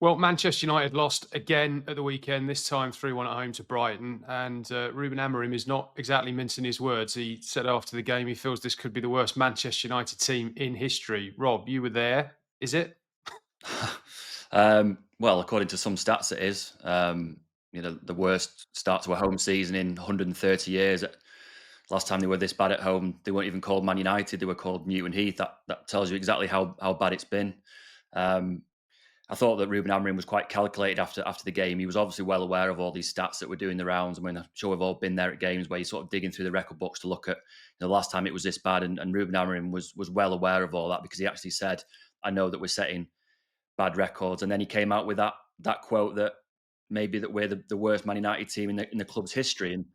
Well, Manchester United lost again at the weekend, this time 3-1 at home to Brighton. And Ruben Amorim is not exactly mincing his words. He said after the game he feels this could be the worst Manchester United team in history. Rob, you were there. Is it? Well, according to some stats, it is. The worst start to a home season in 130 years. Last time they were this bad at home, they weren't even called Man United; they were called Newton Heath. That tells you exactly how bad it's been. Um, I thought that Ruben Amorim was quite calculated after the game. He was obviously well aware of all these stats that were doing the rounds. I mean, I'm sure we've all been there at games where you're sort of digging through the record books to look at the last time it was this bad, and Ruben Amorim was well aware of all that because he actually said, "I know that we're setting bad records." And then he came out with that quote that maybe that we're the worst Man United team in the club's history. And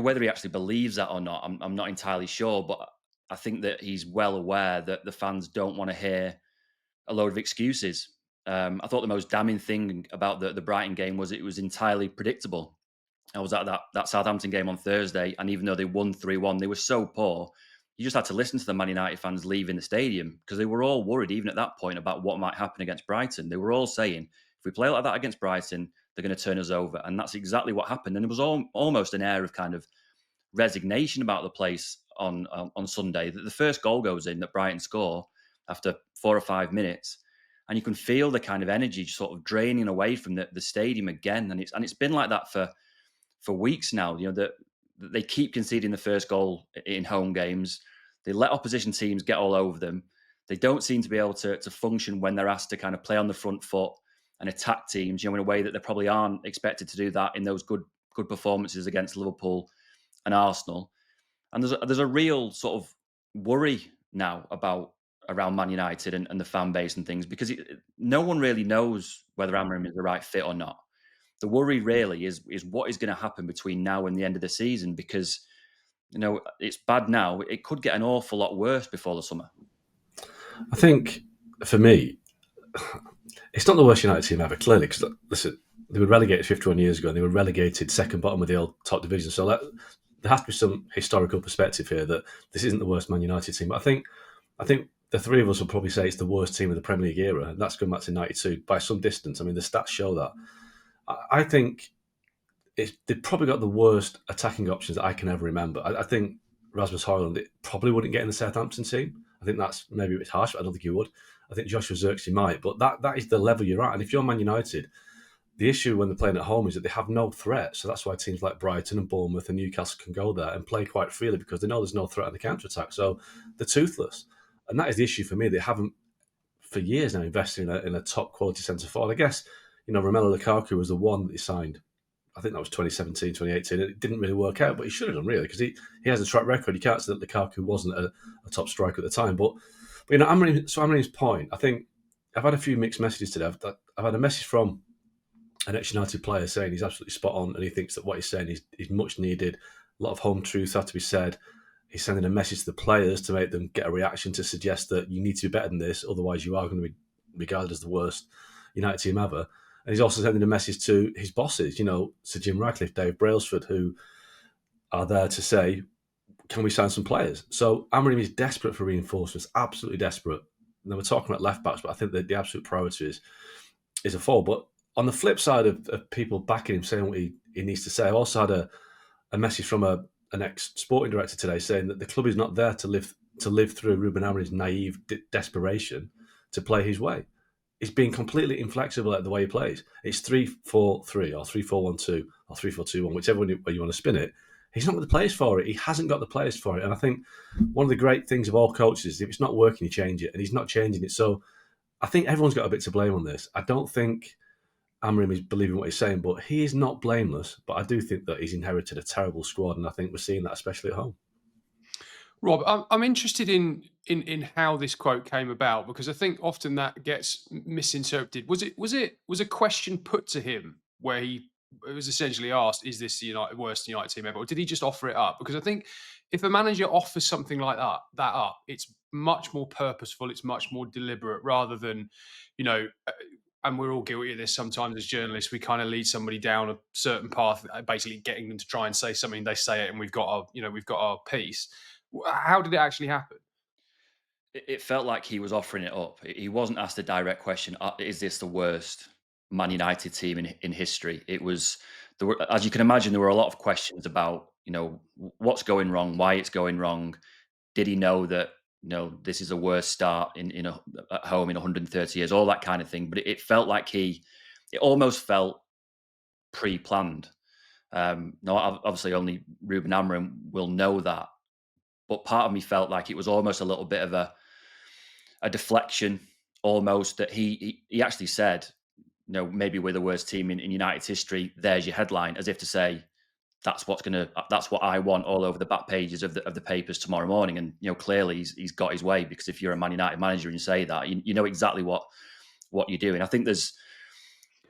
whether he actually believes that or not, I'm not entirely sure. But I think that he's well aware that the fans don't want to hear a load of excuses. I thought the most damning thing about the Brighton game was it was entirely predictable. I was at that Southampton game on Thursday, and even though they won 3-1, they were so poor. You just had to listen to the Man United fans leaving the stadium because they were all worried, even at that point, about what might happen against Brighton. They were all saying, if we play like that against Brighton, they're going to turn us over. And that's exactly what happened. And there was almost an air of kind of resignation about the place on Sunday. The first goal goes in that Brighton score after 4 or 5 minutes, and you can feel the kind of energy sort of draining away from the stadium again. And it's been like that for weeks now. That they keep conceding the first goal in home games. They let opposition teams get all over them. They don't seem to be able to function when they're asked to kind of play on the front foot and attack teams, in a way that they probably aren't expected to do that in those good performances against Liverpool and Arsenal. And there's a real sort of worry now about around Man United and the fan base and things because no one really knows whether Amorim is the right fit or not. The worry really is what is going to happen between now and the end of the season because it's bad now. It could get an awful lot worse before the summer. I think for me, it's not the worst United team ever, clearly, because listen, they were relegated 51 years ago and they were relegated second bottom of the old top division. So there has to be some historical perspective here that this isn't the worst Man United team. But I think the three of us will probably say it's the worst team of the Premier League era, and that's going back to '92 by some distance. I mean, the stats show that. I think they've probably got the worst attacking options that I can ever remember. I think Rasmus Højlund probably wouldn't get in the Southampton team. I think that's maybe a bit harsh, but I don't think he would. I think Joshua Zirkzee might, but that is the level you're at. And if you're Man United, the issue when they're playing at home is that they have no threat. So that's why teams like Brighton and Bournemouth and Newcastle can go there and play quite freely because they know there's no threat on the counter attack. So they're toothless, and that is the issue for me. They haven't for years now invested in a top quality centre forward. I guess Romelu Lukaku was the one that they signed. I think that was 2017, 2018. It didn't really work out, but he should have done really because he has a track record. You can't say that Lukaku wasn't a top striker at the time. But Amorim's point, I think I've had a few mixed messages today. I've had a message from an ex-United player saying he's absolutely spot on and he thinks that what he's saying is much needed. A lot of home truths have to be said. He's sending a message to the players to make them get a reaction to suggest that you need to be better than this, otherwise you are going to be regarded as the worst United team ever. And he's also sending a message to his bosses, Sir Jim Radcliffe, Dave Brailsford, who are there to say, can we sign some players? So Amorim is desperate for reinforcements, absolutely desperate. Now we're talking about left backs, but I think that the absolute priority is a forward. But on the flip side of people backing him, saying what he needs to say, I also had a message from an ex-sporting director today saying that the club is not there to live through Ruben Amorim's naive desperation to play his way. He's being completely inflexible at the way he plays. It's 3-4-3 or 3-4-1-2 or 3-4-2-1, whichever way you want to spin it. He's not got the players for it. He hasn't got the players for it. And I think one of the great things of all coaches is if it's not working, you change it. And he's not changing it. So I think everyone's got a bit to blame on this. I don't think Amorim is believing what he's saying, but he is not blameless. But I do think that he's inherited a terrible squad, and I think we're seeing that especially at home. Rob, I'm interested in how this quote came about because I think often that gets misinterpreted. Was a question put to him where he was essentially asked, "Is this the worst United team ever?" Or did he just offer it up? Because I think if a manager offers something like that up, it's much more purposeful, it's much more deliberate, rather than, you know. And we're all guilty of this sometimes as journalists. We kind of lead somebody down a certain path, basically getting them to try and say something. They say it, and we've got our piece. How did it actually happen? it felt like he was offering it up. He wasn't asked a direct question, "Is this the worst Man United team in history?" It was there were, as you can imagine, there were a lot of questions about, what's going wrong, why it's going wrong. Did he know that, this is a worse start at home in 130 years, all that kind of thing. But it felt like it almost felt pre-planned. No, obviously only Ruben Amorim will know that, but part of me felt like it was almost a little bit of a deflection, almost, that he actually said, maybe we're the worst team in United's history. There's your headline, as if to say that's what I want all over the back pages of the papers tomorrow morning. And clearly he's got his way, because if you're a Man United manager and you say that, you know exactly what you're doing. I think there's,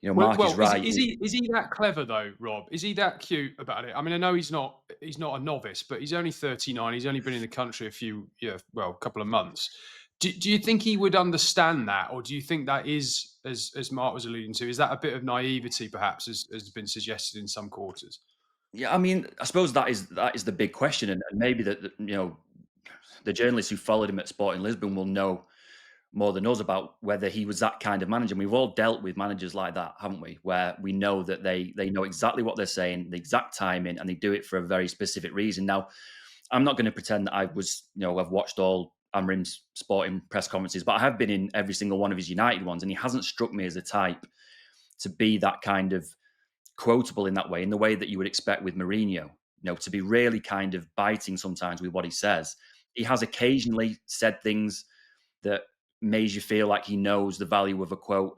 Mark is Well, is right. he that clever though, Rob? Is he that cute about it? I mean, I know he's not a novice, but he's only 39. He's only been in the country a couple of months. Do you think he would understand that, or do you think that is, as Mark was alluding to, is that a bit of naivety, perhaps, as has been suggested in some quarters? Yeah, I mean, I suppose that is the big question, and maybe the journalists who followed him at Sporting Lisbon will know more than us about whether he was that kind of manager. And we've all dealt with managers like that, haven't we? Where we know that they know exactly what they're saying, the exact timing, and they do it for a very specific reason. Now, I'm not going to pretend that I've watched all Amorim's sporting press conferences, but I have been in every single one of his United ones, and he hasn't struck me as a type to be that kind of quotable in the way that you would expect with Mourinho, to be really kind of biting sometimes with what he says. He has occasionally said things that made you feel like he knows the value of a quote.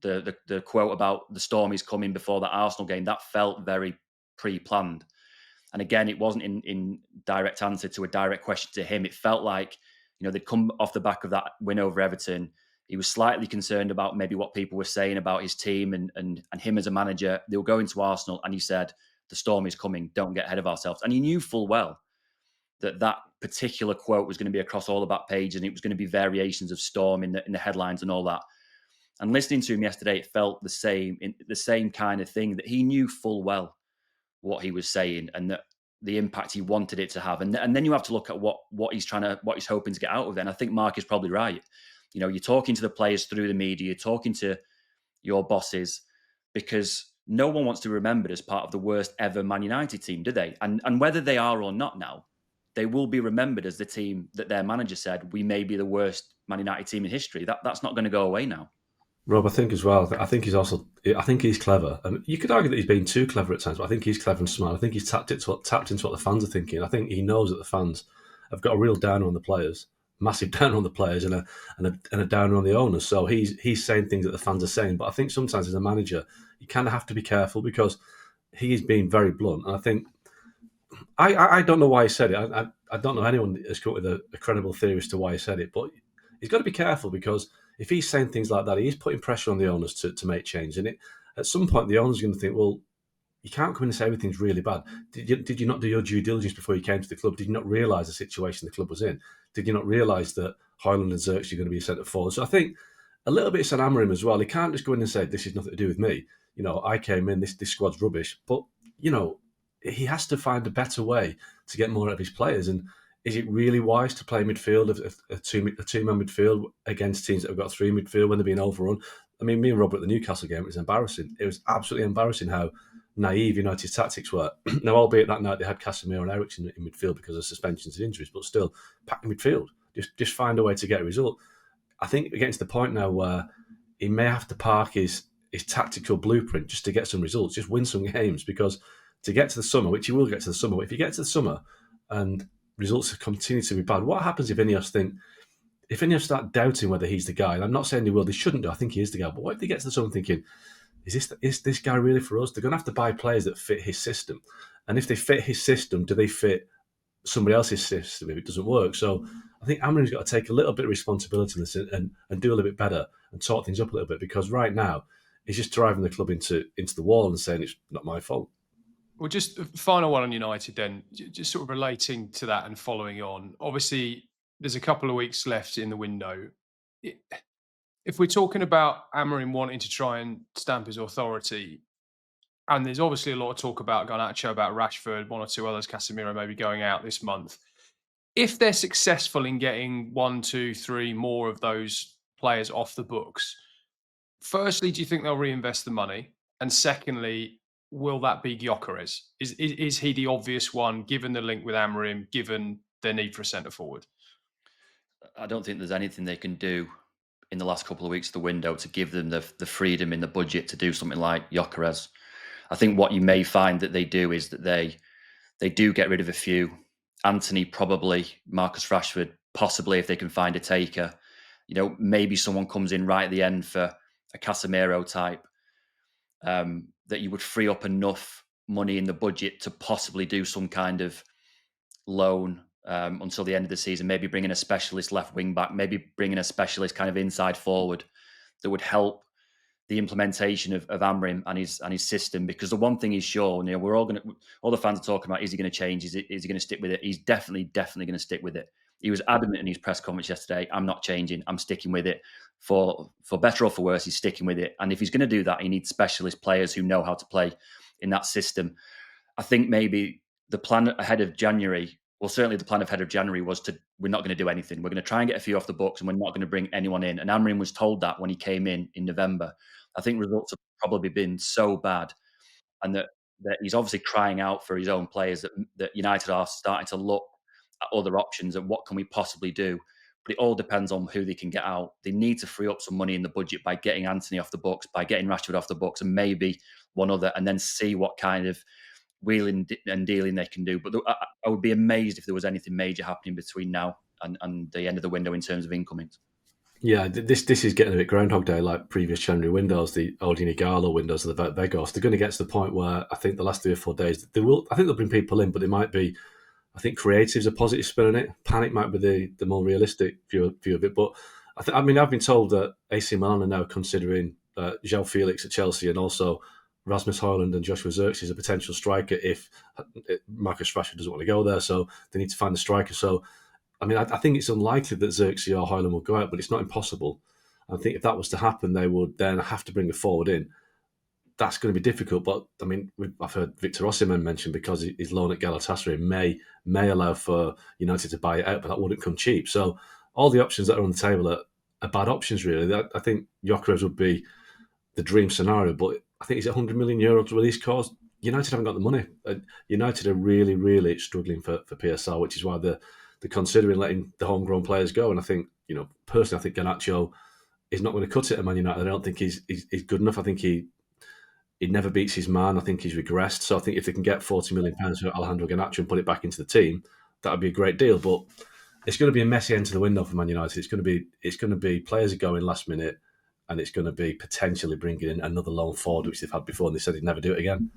The quote about the storm is coming before the Arsenal game, that felt very pre-planned. And again, it wasn't in direct answer to a direct question to him. It felt like, they'd come off the back of that win over Everton. He was slightly concerned about maybe what people were saying about his team and him as a manager. They were going to Arsenal, and he said, "The storm is coming. Don't get ahead of ourselves." And he knew full well that particular quote was going to be across all the back page, and it was going to be variations of storm in the headlines and all that. And listening to him yesterday, it felt the same kind of thing, that he knew full well what he was saying, and that the impact he wanted it to have. And then you have to look at what he's hoping to get out of it. And I think Mark is probably right. You're talking to the players through the media, you're talking to your bosses, because no one wants to be remembered as part of the worst ever Man United team, do they? And whether they are or not now, they will be remembered as the team that their manager said, we may be the worst Man United team in history. That's not going to go away now. Rob, I think as well. I think he's clever. You could argue that he's been too clever at times, but I think he's clever and smart. I think he's tapped into what the fans are thinking. I think he knows that the fans have got a real downer on the players, massive downer on the players, and a downer on the owners. So he's saying things that the fans are saying. But I think sometimes as a manager, you kind of have to be careful, because he is being very blunt. And I think I don't know why he said it. I don't know anyone has come up with a credible theory as to why he said it, but he's got to be careful, because if he's saying things like that, he's putting pressure on the owners to make change. And at some point, the owners are going to think, well, you can't come in and say everything's really bad. Did you not do your due diligence before you came to the club? Did you not realise the situation the club was in? Did you not realise that Højlund and Xerxes are going to be centre forward? So I think a little bit of Amorim as well. He can't just go in and say, this is nothing to do with me. I came in, this squad's rubbish. But, he has to find a better way to get more out of his players. And is it really wise to play midfield, a two-man midfield, against teams that have got three midfield when they're being overrun? I mean, me and Robert at the Newcastle game, it was embarrassing. It was absolutely embarrassing how naive United's tactics were. Now, albeit that night they had Casemiro and Eriksen in midfield because of suspensions and injuries, but still, pack the midfield. Just find a way to get a result. I think we're getting to the point now where he may have to park his tactical blueprint just to get some results, just win some games, because to get to the summer, which he will get to the summer, if you get to the summer and results continue to be bad, what happens if Ineos start doubting whether he's the guy? And I'm not saying they will, they shouldn't do, I think he is the guy, but what if they get to the summer thinking, is this guy really for us? They're going to have to buy players that fit his system. And if they fit his system, do they fit somebody else's system if it doesn't work? So I think Amorim's got to take a little bit of responsibility in this and do a little bit better and sort things up a little bit, because right now he's just driving the club into the wall and saying it's not my fault. Well, just a final one on United then, just sort of relating to that and following on. Obviously, there's a couple of weeks left in the window. If we're talking about Amorim wanting to try and stamp his authority, and there's obviously a lot of talk about Garnacho, about Rashford, one or two others, Casemiro maybe going out this month. if they're successful in getting 1, 2, 3 more of those players off the books, firstly, do you think they'll reinvest the money? And secondly, will that be Gyökeres? Is he the obvious one, given the link with Amorim, given their need for a centre forward? I don't think there's anything they can do in the last couple of weeks of the window to give them the freedom in the budget to do something like Gyökeres. I think what you may find that they do is that they do get rid of a few. Anthony probably, Marcus Rashford possibly, if they can find a taker. Maybe someone comes in right at the end for a Casemiro type, that you would free up enough money in the budget to possibly do some kind of loan until the end of the season. Maybe bring in a specialist left wing back, maybe bring in a specialist kind of inside forward that would help the implementation of Amorim and his system. Because the one thing is sure, we're all the fans are talking about, is he going to change? Is he going to stick with it? He's definitely going to stick with it. He was adamant in his press conference yesterday, I'm not changing, I'm sticking with it. For better or for worse, he's sticking with it. And if he's going to do that, he needs specialist players who know how to play in that system. I think maybe the plan ahead of January, well, certainly the plan ahead of January was we're not going to do anything. We're going to try and get a few off the books and we're not going to bring anyone in. And Amorim was told that when he came in November. I think results have probably been so bad, and that he's obviously crying out for his own players, that United are starting to look at other options and what can we possibly do. But it all depends on who they can get out. They need to free up some money in the budget by getting Anthony off the books, by getting Rashford off the books, and maybe one other, and then see what kind of wheeling and dealing they can do. But I would be amazed if there was anything major happening between now and the end of the window in terms of incomings. Yeah, this is getting a bit Groundhog Day, like previous January windows, the Ogden windows of the Vegos. They're going to get to the point where I think the last 3 or 4 days, I think they'll bring people in, but it might be, I think creative's a positive spin on it. Panic might be the more realistic view of it. But I've been told that AC Milan are now considering João Felix at Chelsea and also Rasmus Højlund and Joshua Zirkzee as a potential striker if Marcus Rashford doesn't want to go there. So they need to find a striker. So I think it's unlikely that Zirkzee or Højlund will go out, but it's not impossible. I think if that was to happen, they would then have to bring a forward in. That's going to be difficult, but I've heard Victor Osimhen mentioned, because his loan at Galatasaray may allow for United to buy it out, but that wouldn't come cheap. So all the options that are on the table are bad options, really. I think Gyökeres would be the dream scenario, but I think it's €100 million release clause. United haven't got the money. United are really, really struggling for PSR, which is why they're considering letting the homegrown players go. And I think, personally, I think Garnacho is not going to cut it at Man United. I don't think he's good enough. I think he never beats his man. I think he's regressed. So I think if they can get £40 million for Alejandro Garnacho and put it back into the team, that would be a great deal. But it's going to be a messy end to the window for Man United. It's going to be players are going last minute, and it's going to be potentially bringing in another lone forward, which they've had before, and they said they'd never do it again.